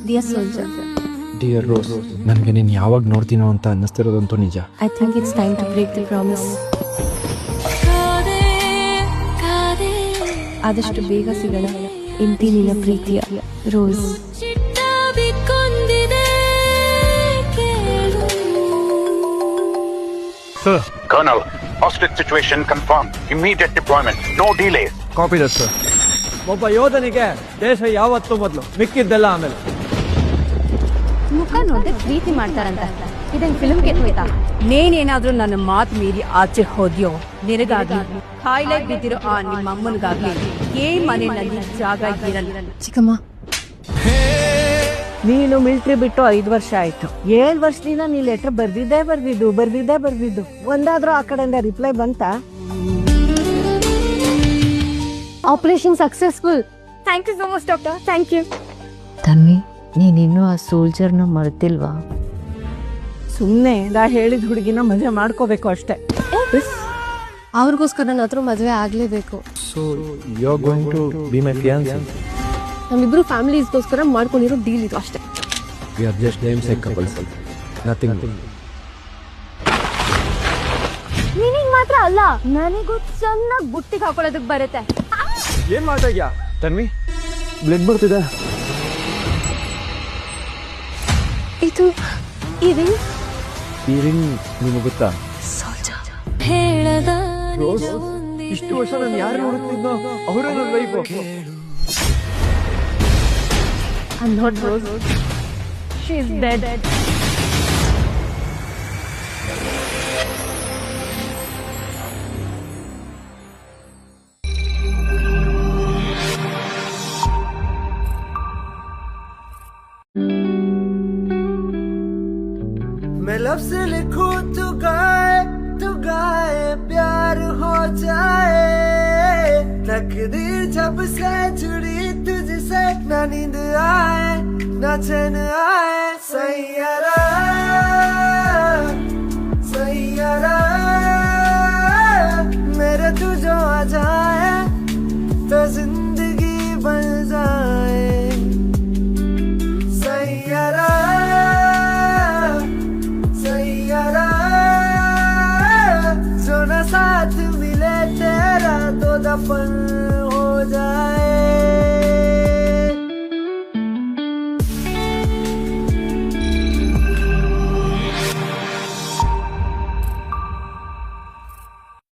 Dear soldier, dear rose, ನನಗೆ ನೀನು ಯಾವಾಗ ನೋಡ್ತೀನೋ ಅಂತ ಅನ್ನಿಸ್ತಿರೋದಂತೂ ನಿಜ. I think it's time to break the promise. ಆದಷ್ಟು ಬೇಗ ಸಿಗೋಣ. ಇಂತಿ ನಿನ್ನ ಪ್ರೀತಿಯ Rose. Sir. Colonel, hostage situation confirmed. Immediate deployment. No delays. Copy that, sir. ಒಬ್ಬ ಯೋಧನಿಗೆ ದೇಶ ಯಾವತ್ತೂ ಮೊದಲು, ಮಿಕ್ಕಿದ್ದೆಲ್ಲ ಆಮೇಲೆ. ಮುಖ ನೋಡಿದ್ರೆ ಪ್ರೀತಿ ಮಾಡ್ತಾರಂತ ಇದಂಗ್ ಫಿಲ್ಮ್ ಗೆದ್ದೋಯ್ತಾ? ನೇನೇನಾದ್ರೂ ನನ್ನ ಮಾತು ಮೀರಿ ಆಚೆ ಹೋದ್ಯೋ, ನಿನಗಾಗಿ ಕಾಯಿಲೆ ಬಿದ್ದಿರೋ ಆ ನಿಮ್ಮ ಅಮ್ಮನಿಗಾಗ್ಲಿ ಏ ಮನೆಯಲ್ಲಿ ಜಾಗ ಇರಲ್ಲ. ಚಿಕ್ಕಮ್ಮ, ನೀನು ಮಿಲಿಟರಿ ಬಿಟ್ಟು 5 ವರ್ಷ ಆಯ್ತು. 7 ವರ್ಷದಿಂದ ನೀ ಲೆಟರ್ ಬರ್ದಿದ್ದು ಒಂದಾದ್ರೂ ಆ ಕಡೆಯಿಂದ ರಿಪ್ಲೈ ಬಂತ? Operation successful. Thank you so much doctor. Thank you. Tanvi, ನೀನಿನ್ನೂ ಆ ಸೋಲ್ಜರ್ನ ಮರೆತಿಲ್ವಾ? ಸುಮ್ಮನೆ ನಾ ಹೇಳಿದ ಹುಡುಗಿನ ಮದುವೆ ಮಾಡ್ಕೋಬೇಕು ಅಷ್ಟೇ. ಅವ್ರಿಗೋಸ್ಕರ ನನ್ನ ಹತ್ರ ಮದುವೆ ಆಗ್ಲೇಬೇಕು. So you are going to be my fiance? ನಮ್ಮಿಬ್ರು ಫ್ಯಾಮಿಲೀಸ್ಗೋಸ್ಕರ ಮಾಡ್ಕೊಂಡಿರೋ ಡೀಲ್ ಇದು ಅಷ್ಟೇ. We are just namesake couples, nothing. ನಿನಗ್ ಮಾತ್ರ ಅಲ್ಲ, ನನಗೂ ಚೆನ್ನಾಗಿ ಬುಟ್ಟಿಗೆ ಹಾಕೊಳ್ಳೋದಕ್ಕೆ ಬರುತ್ತೆ. ಏನ್ ಮಾಡ್ತಾ ಇದ್ಯಾ? ತನ್ವಿ, ಬ್ಲಡ್ ಬರ್ತಿದೆ. ಇದು ಇದು ಈ ರಿಂಗ್ ನಿಮಗೆ ಗೊತ್ತಾ? ರೋಸ್, ಇಷ್ಟು ವರ್ಷ ನಾನು ಯಾರು ನೋಡುತ್ತಿದ್ನೋ ಅವರೇ ನನ್ನ life. I'm not Rose. She's dead. मैं लफ्ज़ लिखूं तू गाए प्यार हो जाए। तकदीर जब से जुड़ी तुझसे, ना नींद आए ना चैन आए। सैयारा सैयारा मेरे तू जो आ जाए तो जिंदगी बन जाए। सैयारा सैयारा जो ना साथ मिले तेरा तो दफन